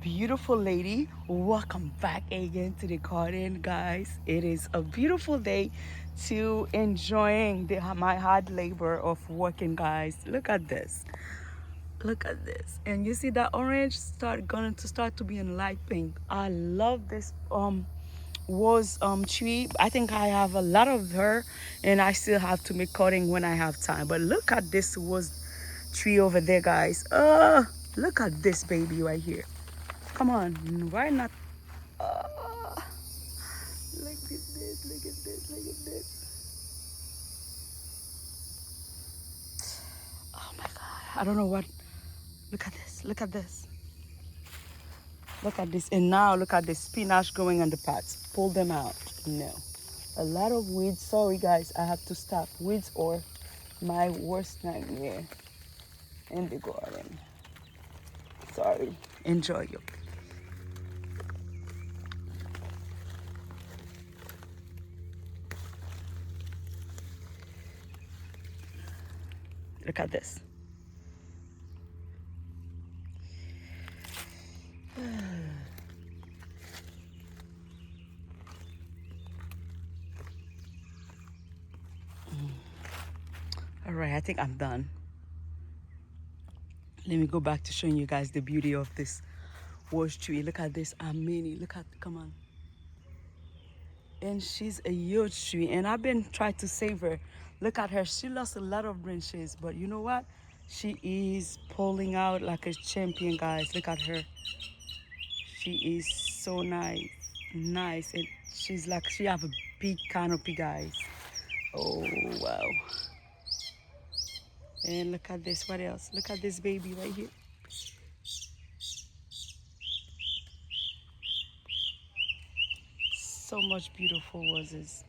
beautiful lady. Welcome back again to the garden, guys. It is a beautiful day to enjoying my hard labor of working, guys. Look at this. Look at this. And you see that orange start to be in light pink. I love this was tree. I think I have a lot of her, and I still have to make cutting when I have time. But look at this was tree over there, guys. Look at this baby right here. Come on, why not? Look at this, look at this, look at this. Oh my God, I don't know what. Look at this, look at this. Look at this, and now look at the spinach growing on the pots. Pull them out. No. A lot of weeds. Sorry, guys, I have to stop. Weeds or my worst nightmare in the garden. Sorry. Enjoy you. Look at this. All right, I think I'm done. Let me go back to showing you guys the beauty of this rose tree. Look at this, Amini. Look at, come on. And she's a huge tree, and I've been trying to save her. Look at her. She lost a lot of branches, but you know what? She is pulling out like a champion, guys. Look at her. She is so nice, nice, and she's like she have a big canopy, guys. Oh wow! And look at this. What else? Look at this baby right here. So much beautiful roses.